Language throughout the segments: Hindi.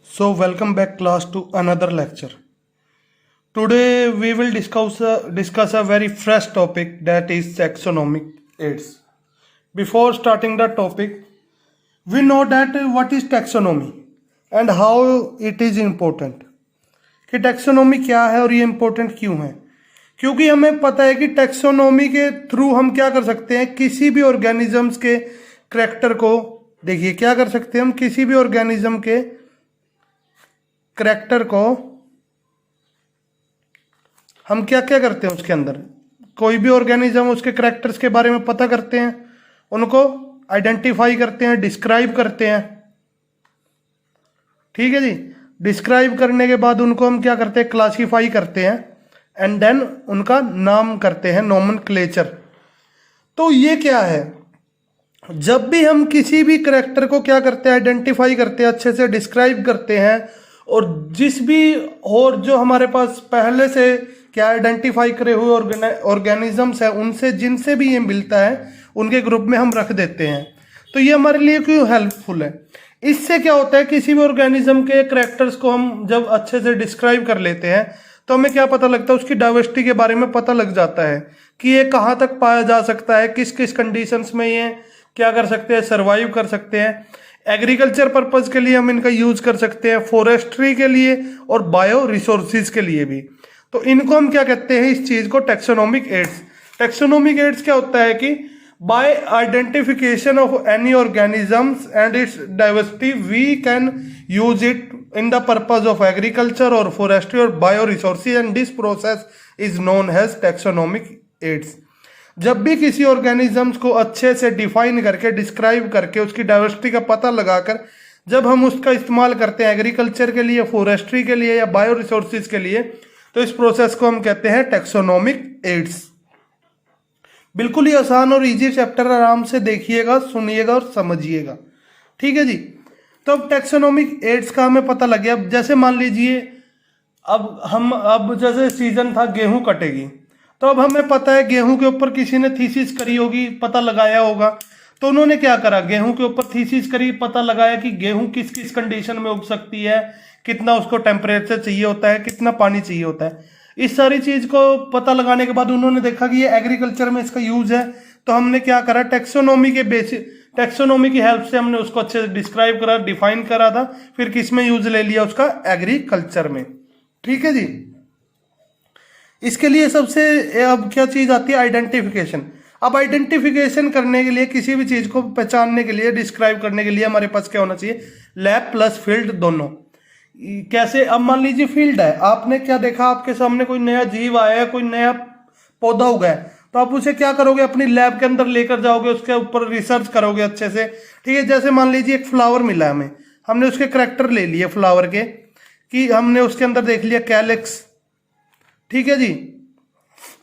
So welcome back class to another lecture. Today we will discuss a very fresh topic, that is taxonomic aids. Before starting the topic, we know that what is taxonomy and how it is important. कि टैक्सोनॉमी क्या है और ये इम्पोर्टेंट क्यों है। क्योंकि हमें पता है कि टैक्सोनॉमी के थ्रू हम क्या कर सकते हैं, किसी भी ऑर्गेनिजम्स के करैक्टर को, देखिए क्या कर सकते हैं हम, किसी भी ऑर्गेनिज्म के करैक्टर को हम क्या क्या करते हैं, उसके अंदर कोई भी ऑर्गेनिज्म उसके करैक्टर्स के बारे में पता करते हैं, उनको आइडेंटिफाई करते हैं, डिस्क्राइब करते हैं। ठीक है जी। डिस्क्राइब करने के बाद उनको हम क्या करते हैं, क्लासीफाई करते हैं एंड देन उनका नाम करते हैं, नोमेनक्लेचर। तो ये क्या है, जब भी हम किसी भी करैक्टर को क्या करते हैं, आइडेंटिफाई करते हैं, अच्छे से डिस्क्राइब करते हैं, और जिस भी और जो हमारे पास पहले से क्या आइडेंटिफाई करे हुए ऑर्गेनिजम्स है, उनसे जिनसे भी ये मिलता है उनके ग्रुप में हम रख देते हैं। तो ये हमारे लिए क्यों हेल्पफुल है, इससे क्या होता है, किसी भी ऑर्गेनिज्म के करैक्टर्स को हम जब अच्छे से डिस्क्राइब कर लेते हैं तो हमें क्या पता लगता है, उसकी डाइवर्सिटी के बारे में पता लग जाता है कि ये कहाँ तक पाया जा सकता है, किस किस कंडीशंस में ये क्या कर सकते हैं, सर्वाइव कर सकते हैं। एग्रीकल्चर पर्पज के लिए हम इनका यूज कर सकते हैं, फॉरेस्ट्री के लिए और बायो रिसोर्सेज के लिए भी। तो इनको हम क्या कहते हैं, इस चीज को टैक्सोनॉमिक एड्स। टैक्सोनॉमिक एड्स क्या होता है कि by identification of any organisms and its diversity we can use it in the purpose of agriculture और फॉरेस्ट्री और bio resources and this process is known as taxonomic aids. जब भी किसी ऑर्गेनिजम्स को अच्छे से डिफाइन करके, डिस्क्राइब करके, उसकी डाइवर्सिटी का पता लगाकर जब हम उसका इस्तेमाल करते हैं एग्रीकल्चर के लिए, फॉरेस्ट्री के लिए या बायो रिसोर्सेज के लिए, तो इस प्रोसेस को हम कहते हैं टैक्सोनॉमिक एड्स। बिल्कुल ही आसान और इजी चैप्टर, आराम से देखिएगा, सुनिएगा और समझिएगा। ठीक है जी। तो अब टैक्सोनॉमिक एड्स का हमें पता लग गया। जैसे मान लीजिए अब जैसे सीजन था, गेहूं कटेगी, तो अब हमें पता है गेहूं के ऊपर किसी ने थीसिस करी होगी, पता लगाया होगा। तो उन्होंने क्या करा, गेहूं के ऊपर थीसिस करी, पता लगाया कि गेहूं किस किस कंडीशन में उग सकती है, कितना उसको टेम्परेचर चाहिए होता है, कितना पानी चाहिए होता है। इस सारी चीज को पता लगाने के बाद उन्होंने देखा कि ये एग्रीकल्चर में इसका यूज है। तो हमने क्या करा, टैक्सोनॉमी की हेल्प से हमने उसको अच्छे से डिस्क्राइब करा, डिफाइन करा था, फिर किस में यूज ले लिया, उसका एग्रीकल्चर में। ठीक है जी। इसके लिए सबसे अब क्या चीज आती है, आइडेंटिफिकेशन। अब आइडेंटिफिकेशन करने के लिए, किसी भी चीज को पहचानने के लिए, डिस्क्राइब करने के लिए हमारे पास क्या होना चाहिए, लैब प्लस फील्ड दोनों। कैसे, अब मान लीजिए फील्ड है, आपने क्या देखा, आपके सामने कोई नया जीव आया है, कोई नया पौधा उगा है, तो आप उसे क्या करोगे, अपनी लैब के अंदर लेकर जाओगे, उसके ऊपर रिसर्च करोगे अच्छे से। ठीक है। जैसे मान लीजिए एक फ्लावर मिला हमें, हमने उसके करैक्टर ले लिए फ्लावर के, कि हमने उसके अंदर देख लिया कैलेक्स, ठीक है जी,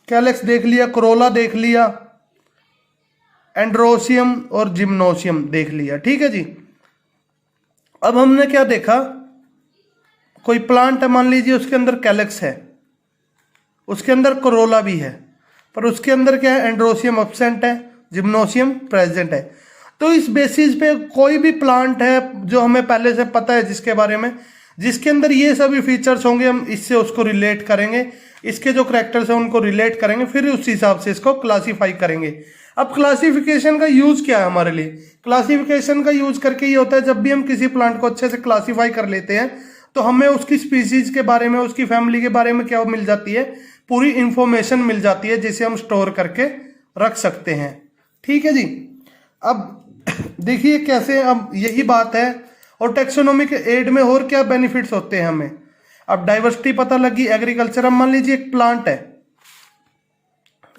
कैलेक्स देख लिया, कोरोला देख लिया, एंड्रोसियम और जिम्नोसियम देख लिया। ठीक है जी। अब हमने क्या देखा, कोई प्लांट है, मान लीजिए उसके अंदर कैलेक्स है, उसके अंदर कोरोला भी है, पर उसके अंदर क्या है, एंड्रोसियम एब्सेंट है, जिम्नोसियम प्रेजेंट है। तो इस बेसिस पे कोई भी प्लांट है जो हमें पहले से पता है, जिसके बारे में, जिसके अंदर ये सभी फीचर्स होंगे, हम इससे उसको रिलेट करेंगे, इसके जो करैक्टर्स हैं उनको रिलेट करेंगे, फिर उस हिसाब से इसको क्लासीफाई करेंगे। अब क्लासिफिकेशन का यूज क्या है हमारे लिए, क्लासिफिकेशन का यूज करके ये होता है, जब भी हम किसी प्लांट को अच्छे से क्लासीफाई कर लेते हैं तो हमें उसकी स्पीसीज के बारे में, उसकी फैमिली के बारे में क्या मिल जाती है, पूरी इंफॉर्मेशन मिल जाती है, जिसे हम स्टोर करके रख सकते हैं। ठीक है जी। अब देखिए कैसे, अब यही बात है। और टैक्सोनॉमिक एड में और क्या बेनिफिट्स होते हैं हमें, अब डाइवर्सिटी पता लगी, एग्रीकल्चर। अब मान लीजिए एक प्लांट है,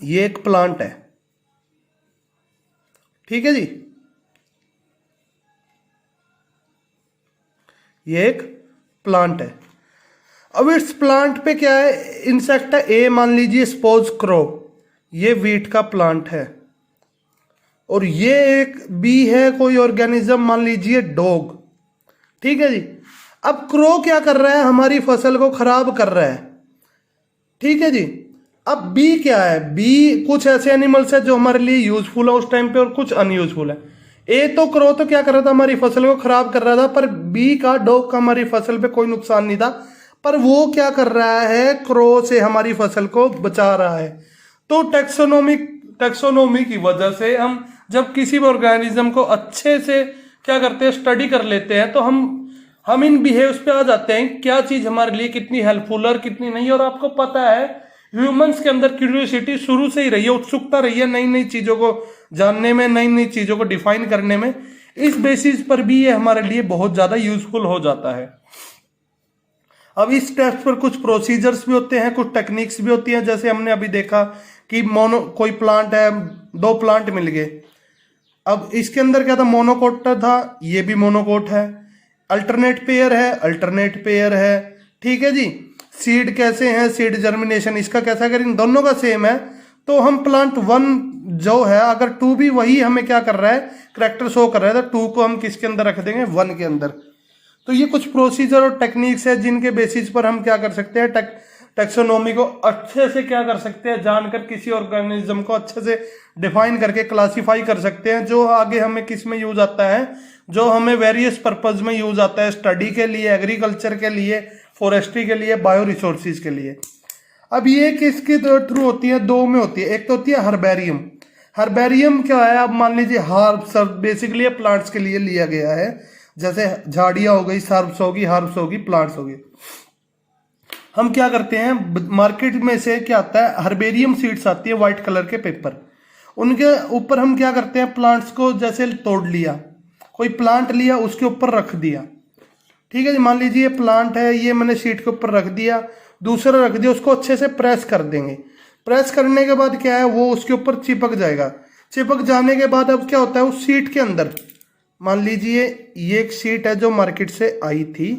ये एक प्लांट है, ठीक है जी, ये एक प्लांट है। अब इस प्लांट पे क्या है, इंसेक्ट है, ए मान लीजिए सपोज क्रो, ये वीट का प्लांट है, और ये एक बी है, कोई ऑर्गेनिज्म, मान लीजिए डॉग। ठीक है जी। अब क्रो क्या कर रहा है, हमारी फसल को खराब कर रहा है। ठीक है जी। अब बी क्या है, बी कुछ ऐसे एनिमल्स है जो हमारे लिए यूजफुल है उस टाइम पे, और कुछ अनयूजफुल है। ए तो क्रो तो क्या कर रहा था, हमारी फसल को खराब कर रहा था, पर बी का डॉग का हमारी फसल पे कोई नुकसान नहीं था, पर वो क्या कर रहा है, क्रो से हमारी फसल को बचा रहा है। तो टैक्सोनॉमी की वजह से हम जब किसी भी ऑर्गेनिज्म को अच्छे से क्या करते हैं, स्टडी कर लेते हैं, तो हम इन बिहेव्स पे आ जाते हैं क्या चीज हमारे लिए कितनी हेल्पफुल और कितनी नहीं। और आपको पता है ह्यूमंस के अंदर क्यूरियोसिटी शुरू से ही रही है, उत्सुकता रही है नई नई चीजों को जानने में, नई नई चीजों को डिफाइन करने में। इस बेसिस पर भी ये हमारे लिए बहुत ज्यादा यूजफुल हो जाता है। अब इस टेस्ट पर कुछ प्रोसीजर्स भी होते हैं, कुछ टेक्निक्स भी होती हैं। जैसे हमने अभी देखा कि कोई प्लांट है, 2 प्लांट मिल गए, अब इसके अंदर क्या था, मोनोकोट था, ये भी मोनोकोट है, अल्टरनेट पेयर है, अल्टरनेट पेयर है, ठीक है जी। सीड कैसे हैं, सीड जर्मिनेशन इसका कैसा, अगर इन दोनों का सेम है तो हम प्लांट 1 जो है, अगर 2 भी वही हमें क्या कर रहा है, करेक्टर शो कर रहा है, तो 2 को हम किसके अंदर रख देंगे, 1 के अंदर। तो ये कुछ प्रोसीजर और टेक्निक्स है जिनके बेसिस पर हम क्या कर सकते हैं, टैक्सोनॉमी को अच्छे से क्या कर सकते हैं, जानकर किसी ऑर्गेनिज्म को अच्छे से डिफाइन करके क्लासिफाई कर सकते हैं, जो आगे हमें किस में यूज आता है, जो हमें वेरियस पर्पज में यूज आता है, स्टडी के लिए, एग्रीकल्चर के लिए, फॉरेस्ट्री के लिए, बायो रिसोर्सिस के लिए। अब ये किसके थ्रू होती है, 2 में होती है। एक तो होती है हर्बेरियम। हर्बेरियम क्या है, अब मान लीजिए हर्ब्स, बेसिकली प्लांट्स के लिए लिया गया है, जैसे झाड़ियां हो गई, सर्ब्स होगी, हर्ब्स होगी, प्लांट्स होगी। हम क्या करते हैं, मार्केट में से क्या आता है, हर्बेरियम सीड्स आती है, व्हाइट कलर के पेपर, उनके ऊपर हम क्या करते हैं, प्लांट्स को जैसे तोड़ लिया, कोई प्लांट लिया, उसके ऊपर रख दिया, ठीक है जी। मान लीजिए ये प्लांट है, ये मैंने शीट के ऊपर रख दिया, दूसरा रख दिया, उसको अच्छे से प्रेस कर देंगे। प्रेस करने के बाद क्या है, वो उसके ऊपर चिपक जाएगा। चिपक जाने के बाद अब क्या होता है, उस शीट के अंदर, मान लीजिए ये एक शीट है जो मार्केट से आई थी,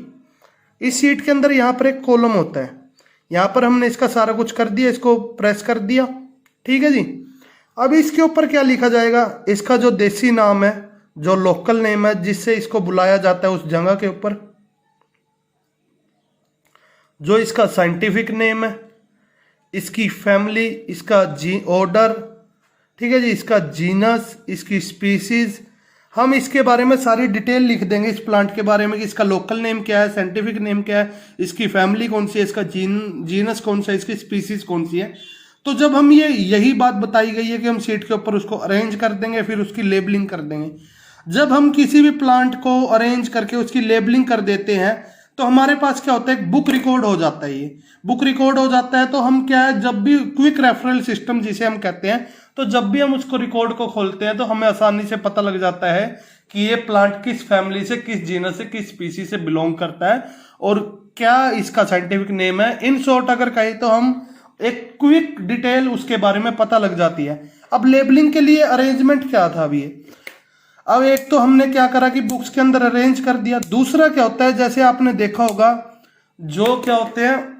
इस शीट के अंदर यहाँ पर एक कॉलम होता है, यहाँ पर हमने इसका सारा कुछ कर दिया, इसको प्रेस कर दिया, ठीक है जी। अब इसके ऊपर क्या लिखा जाएगा, इसका जो देसी नाम है, जो लोकल नेम है, जिससे इसको बुलाया जाता है उस जगह के ऊपर, जो इसका साइंटिफिक नेम है, इसकी फैमिली, इसका ऑर्डर, ठीक है जी, इसका जीनस, इसकी स्पीसीज, हम इसके बारे में सारी डिटेल लिख देंगे इस प्लांट के बारे में कि इसका लोकल नेम क्या है, साइंटिफिक नेम क्या है, इसकी फैमिली कौन सी है, इसका जीनस कौन सा है, इसकी स्पीसीज कौन सी है। तो जब हम यही बात बताई गई है कि हम शीट के ऊपर उसको अरेंज कर देंगे, फिर उसकी लेबलिंग कर देंगे। जब हम किसी भी प्लांट को अरेंज करके उसकी लेबलिंग कर देते हैं तो हमारे पास क्या होता है, एक बुक रिकॉर्ड हो जाता है। ये बुक रिकॉर्ड हो जाता है तो हम क्या है, जब भी क्विक रेफरल सिस्टम जिसे हम कहते हैं, तो जब भी हम उसको रिकॉर्ड को खोलते हैं तो हमें आसानी से पता लग जाता है कि ये प्लांट किस फैमिली से, किस जीनस से, किस स्पीसीज से बिलोंग करता है और क्या इसका साइंटिफिक नेम है। इन शॉर्ट अगर कहें तो हम एक क्विक डिटेल उसके बारे में पता लग जाती है। अब लेबलिंग के लिए अरेंजमेंट क्या था अभी, अब एक तो हमने क्या करा कि बुक्स के अंदर अरेंज कर दिया। दूसरा क्या होता है, जैसे आपने देखा होगा जो क्या होते हैं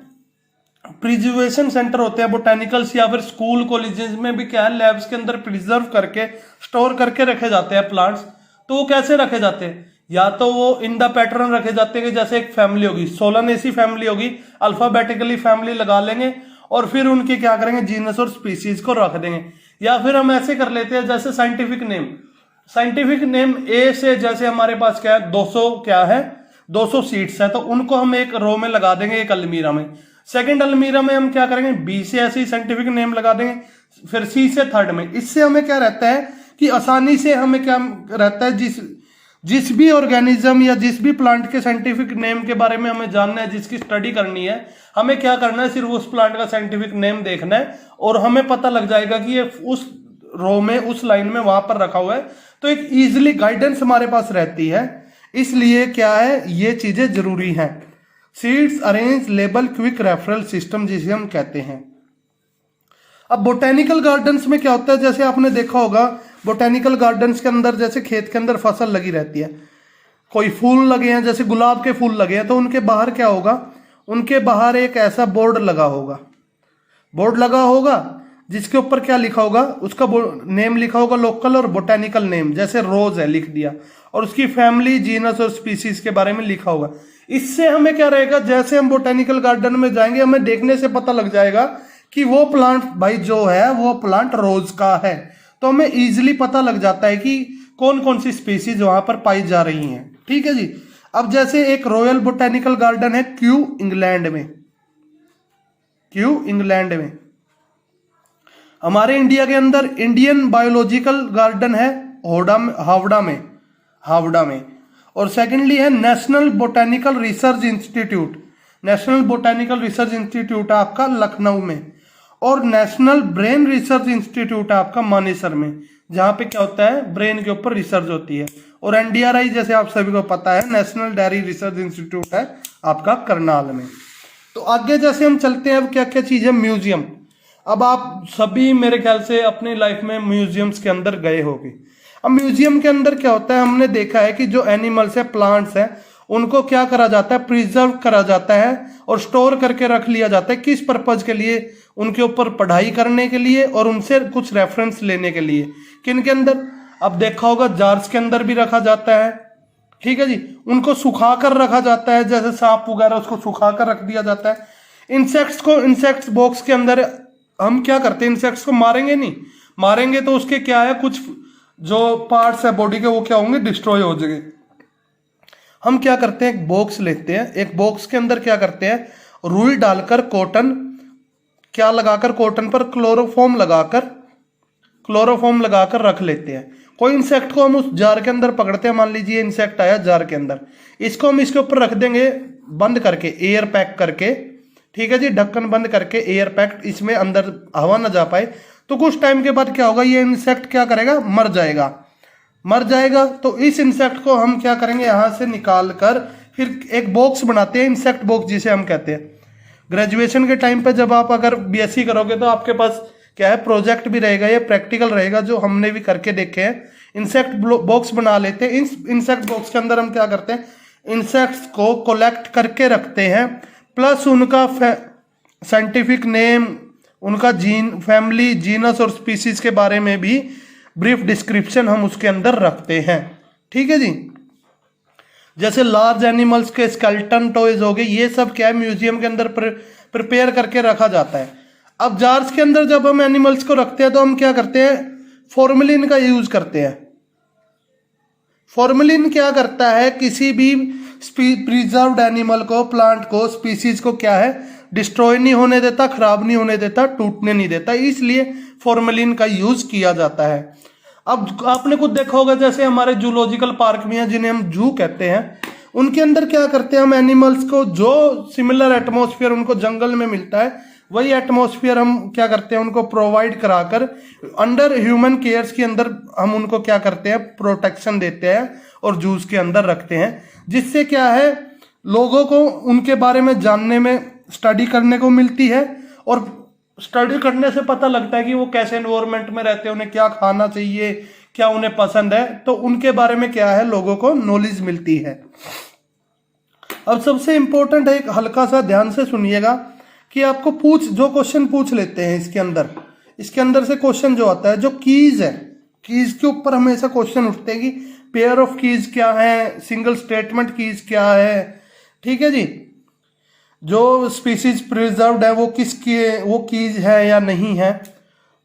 प्रिजर्वेशन सेंटर होते हैं बोटेनिकल्स या फिर स्कूल कॉलेजेस में भी क्या है, लैब्स के अंदर प्रिजर्व करके स्टोर करके रखे जाते हैं प्लांट्स। तो वो कैसे रखे जाते हैं, या तो वो इन द पैटर्न रखे जाते हैं कि जैसे एक फैमिली होगी, सोलानेसी फैमिली होगी, अल्फाबेटिकली फैमिली लगा लेंगे और फिर उनके क्या करेंगे, जीनस और स्पीसीज को रख देंगे। या फिर हम ऐसे कर लेते हैं जैसे साइंटिफिक नेम ए से, जैसे हमारे पास क्या है 200 सीट्स है, तो उनको हम एक रो में लगा देंगे, एक अलमीरा में। सेकंड अलमीरा में हम क्या करेंगे, बी से ऐसे ही साइंटिफिक नेम लगा देंगे, फिर सी से थर्ड में। इससे हमें क्या रहता है कि आसानी से हमें क्या रहता है, जिस भी ऑर्गेनिज्म या जिस भी प्लांट के साइंटिफिक नेम के बारे में हमें जानना है, जिसकी स्टडी करनी है, हमें क्या करना है, सिर्फ उस प्लांट का साइंटिफिक नेम देखना है और हमें पता लग जाएगा कि ये उस रो में, उस लाइन में वहां पर रखा हुआ है। तो एक इजीली गाइडेंस हमारे पास रहती है। इसलिए क्या है, ये चीजें जरूरी हैं। Seeds arrange label quick referral system जिसे हम कहते हैं। अब बोटेनिकल गार्डन्स में क्या होता है, जैसे आपने देखा होगा बोटेनिकल गार्डन्स के अंदर जैसे खेत के अंदर फसल लगी रहती है, कोई फूल लगे हैं, जैसे गुलाब के फूल लगे हैं, तो उनके बाहर क्या होगा, उनके बाहर एक ऐसा बोर्ड लगा होगा जिसके ऊपर क्या लिखा होगा, उसका नेम लिखा होगा लोकल और बोटेनिकल नेम, जैसे रोज है लिख दिया, और उसकी फैमिली, जीनस और स्पीसीज के बारे में लिखा होगा। इससे हमें क्या रहेगा, जैसे हम बोटेनिकल गार्डन में जाएंगे हमें देखने से पता लग जाएगा कि वो प्लांट भाई जो है वो प्लांट रोज का है। तो हमें इजीली पता लग जाता है कि कौन कौन सी स्पीसीज वहां पर पाई जा रही हैं। ठीक है जी। अब जैसे एक रॉयल बोटेनिकल गार्डन है क्यू इंग्लैंड में। हमारे इंडिया के अंदर इंडियन बायोलॉजिकल गार्डन है हावड़ा में। और सेकेंडली है नेशनल बोटेनिकल रिसर्च इंस्टीट्यूट है आपका लखनऊ में। और नेशनल ब्रेन रिसर्च इंस्टीट्यूट है आपका मानेसर में, जहां पे क्या होता है, ब्रेन के ऊपर रिसर्च होती है। और एनडीआरआई जैसे आप सभी को पता है, नेशनल डेयरी रिसर्च इंस्टीट्यूट है आपका करनाल में। तो आगे जैसे हम चलते हैं, अब क्या क्या चीज है, म्यूजियम। अब आप सभी मेरे ख्याल से अपनी लाइफ में म्यूजियम्स के अंदर गए होंगे। अब म्यूजियम के अंदर क्या होता है, हमने देखा है कि जो एनिमल्स है, प्लांट्स है, उनको क्या करा जाता है, प्रिजर्व करा जाता है और स्टोर करके रख लिया जाता है। किस पर्पज के लिए, उनके ऊपर पढ़ाई करने के लिए और उनसे कुछ रेफरेंस लेने के लिए। किन के अंदर, अब देखा होगा जार्स के अंदर भी रखा जाता है। ठीक है जी। उनको सुखा कर रखा जाता है, जैसे सांप वगैरह उसको सुखा कर रख दिया जाता है। इंसेक्ट्स बॉक्स के अंदर हम क्या करते हैं, इंसेक्ट्स को मारेंगे नहीं, मारेंगे तो उसके क्या है, कुछ जो पार्ट्स है बॉडी के वो क्या होंगे, डिस्ट्रॉय हो जाएंगे। हम क्या करते हैं, एक बॉक्स लेते हैं, एक बॉक्स के अंदर क्या करते हैं, रुई डालकर कॉटन क्या लगाकर, कॉटन पर क्लोरोफॉर्म लगाकर रख लेते हैं। कोई इंसेक्ट को हम उस जार के अंदर पकड़ते हैं, मान लीजिए इंसेक्ट आया जार के अंदर, इसको हम इसके ऊपर रख देंगे बंद करके, एयर पैक करके। ठीक है जी, ढक्कन बंद करके एयर पैक, इसमें अंदर हवा ना जा पाए। तो कुछ टाइम के बाद क्या होगा, ये इंसेक्ट क्या करेगा, मर जाएगा। तो इस इंसेक्ट को हम क्या करेंगे, यहां से निकाल कर फिर एक बॉक्स बनाते हैं, इंसेक्ट बॉक्स जिसे हम कहते हैं। ग्रेजुएशन के टाइम पे जब आप अगर बीएससी करोगे तो आपके पास क्या है, प्रोजेक्ट भी रहेगा, या प्रैक्टिकल रहेगा, जो हमने भी करके देखे हैं। इंसेक्ट बॉक्स बना लेते हैं। इस इंसेक्ट बॉक्स के अंदर हम क्या करते हैं, इंसेक्ट्स को कलेक्ट करके रखते हैं, प्लस उनका साइंटिफिक नेम, उनका फैमिली, जीनस और स्पीसीज के बारे में भी ब्रीफ डिस्क्रिप्शन हम उसके अंदर रखते हैं। ठीक है जी। जैसे लार्ज एनिमल्स के स्केलेटन टॉयज हो गए, ये सब क्या है, म्यूजियम के अंदर प्रिपेयर करके रखा जाता है। अब जार्स के अंदर जब हम एनिमल्स को रखते हैं तो हम क्या करते हैं, फॉर्मेलिन का यूज करते हैं। फॉर्मेलिन क्या करता है, किसी भी प्रिजर्व्ड एनिमल को, प्लांट को, स्पीसीज को क्या है, डिस्ट्रॉय नहीं होने देता, खराब नहीं होने देता, टूटने नहीं देता, इसलिए फॉर्मेलिन का यूज किया जाता है। अब आपने खुद देखा होगा, जैसे हमारे जूलॉजिकल पार्क में है, जिन्हें हम जू कहते हैं, उनके अंदर क्या करते हैं हम, एनिमल्स को जो सिमिलर एटमॉस्फेयर उनको जंगल में मिलता है, वही एटमॉस्फेयर हम क्या करते हैं, उनको प्रोवाइड कराकर अंडर ह्यूमन केयर्स के अंदर हम उनको क्या करते हैं, प्रोटेक्शन देते हैं और जूस के अंदर रखते हैं। जिससे क्या है, लोगों को उनके बारे में जानने में, स्टडी करने को मिलती है, और स्टडी करने से पता लगता है कि वो कैसे एनवायरनमेंट में रहते हैं, उन्हें क्या खाना चाहिए, क्या उन्हें पसंद है, तो उनके बारे में क्या है, लोगों को नॉलेज मिलती है। अब सबसे इंपॉर्टेंट है, एक हल्का सा ध्यान से सुनिएगा कि आपको जो क्वेश्चन पूछ लेते हैं इसके अंदर से क्वेश्चन जो आता है, जो कीज है, कीज के ऊपर हमेशा क्वेश्चन उठते हैं कि पेयर ऑफ कीज क्या है, सिंगल स्टेटमेंट कीज क्या है। ठीक है जी। जो स्पीसीज प्रिजर्व्ड है वो वो कीज है या नहीं है।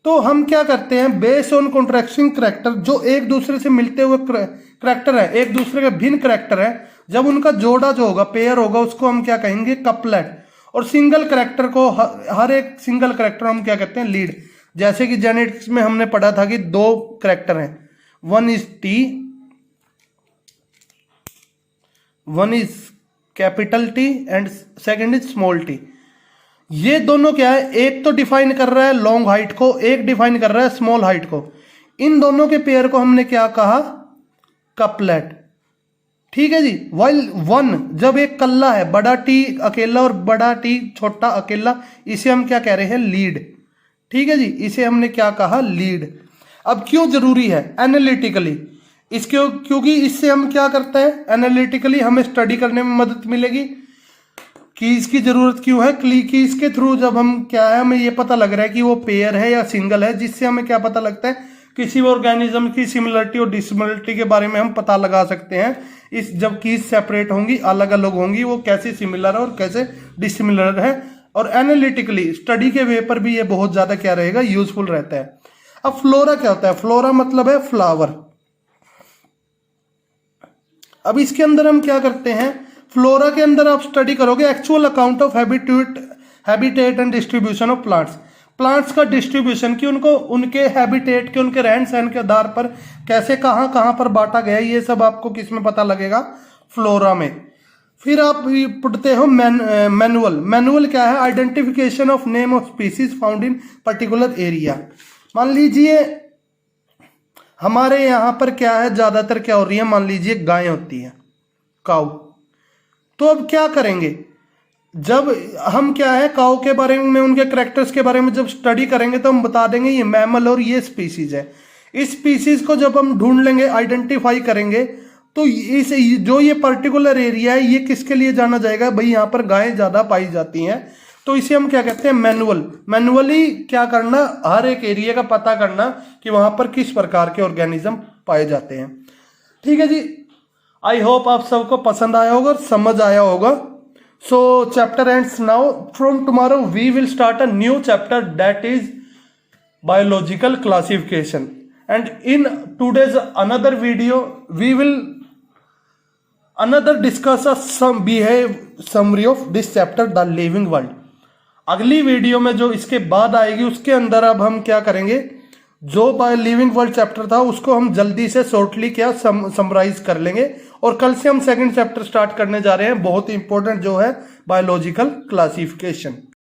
तो हम क्या करते हैं, बेस्ड ऑन कॉन्ट्रैक्टिंग करैक्टर, जो एक दूसरे से मिलते हुए करैक्टर है, एक दूसरे के भिन्न करैक्टर है, जब उनका जोड़ा जो होगा, पेयर होगा, उसको हम क्या कहेंगे, कपलेट। और सिंगल करैक्टर को, हर एक सिंगल करैक्टर हम क्या कहते हैं, लीड। जैसे कि जेनेटिक्स में हमने पढ़ा था कि 2 करैक्टर हैं, one is capital T and second is small T. ये दोनों क्या है, एक तो डिफाइन कर रहा है लॉन्ग हाइट को, एक डिफाइन कर रहा है स्मॉल हाइट को। इन दोनों के पेयर को हमने क्या कहा, कपलेट। ठीक है जी। वाइल वन, जब एक कल्ला है, बड़ा टी अकेला और बड़ा टी छोटा अकेला, इसे हम क्या कह रहे हैं, लीड। ठीक है जी, इसे हमने क्या कहा, लीड। अब क्यों जरूरी है, एनालिटिकली, क्योंकि इससे हम क्या करते हैं, एनालिटिकली हमें स्टडी करने में मदद मिलेगी। कीज की जरूरत क्यों है, कीज के थ्रू जब हम क्या है, हमें ये पता लग रहा है कि वो पेयर है या सिंगल है, जिससे हमें क्या पता लगता है, किसी ऑर्गेनिज्म की सिमिलरिटी और डिसिमिलरिटी के बारे में हम पता लगा सकते हैं। इस जब कीज सेपरेट होंगी, अलग अलग होंगी, वो कैसे सिमिलर है और कैसे डिसिमिलर है। और एनालिटिकली स्टडी के वे पर भी ये बहुत ज्यादा क्या रहेगा, यूजफुल रहता है। अब फ्लोरा क्या होता है, फ्लोरा मतलब है फ्लावर। अब इसके अंदर हम क्या करते हैं, फ्लोरा के अंदर आप स्टडी करोगे actual account of habitat and distribution of plants का डिस्ट्रीब्यूशन, कि उनको उनके हैबिटेट के, उनके रहन सहन के आधार पर कैसे कहाँ कहाँ पर बांटा गया, ये सब आपको किस में पता लगेगा, फ्लोरा में। फिर आप पढ़ते हो मैनुअल क्या है, identification of name of species found in particular area. मान लीजिए हमारे यहाँ पर क्या है, ज्यादातर क्या हो रही है, मान लीजिए गाय होती है, काऊ। तो अब क्या करेंगे, जब हम क्या है काऊ के बारे में, उनके करैक्टर्स के बारे में जब स्टडी करेंगे तो हम बता देंगे ये मैमल और ये स्पीसीज है। इस स्पीसीज को जब हम ढूंढ लेंगे, आइडेंटिफाई करेंगे, तो इस जो ये पर्टिकुलर एरिया है ये किसके लिए जाना जाएगा, भाई यहाँ पर गायें ज्यादा पाई जाती हैं, तो इसे हम क्या कहते हैं, मैनुअली क्या करना, हर एक एरिया का पता करना कि वहां पर किस प्रकार के ऑर्गेनिज्म पाए जाते हैं। ठीक है जी, आई होप आप सबको पसंद आया होगा और समझ आया होगा। So chapter ends now, from tomorrow we will start a new chapter that is biological classification, and in today's another video we will another discuss some summary of this chapter the living world. अगली वीडियो में जो इसके बाद आएगी उसके अंदर अब हम क्या करेंगे, जो बाय लिविंग वर्ल्ड चैप्टर था उसको हम जल्दी से शॉर्टली क्या समराइज कर लेंगे, और कल से हम सेकंड चैप्टर स्टार्ट करने जा रहे हैं, बहुत ही इंपॉर्टेंट जो है बायोलॉजिकल क्लासिफिकेशन।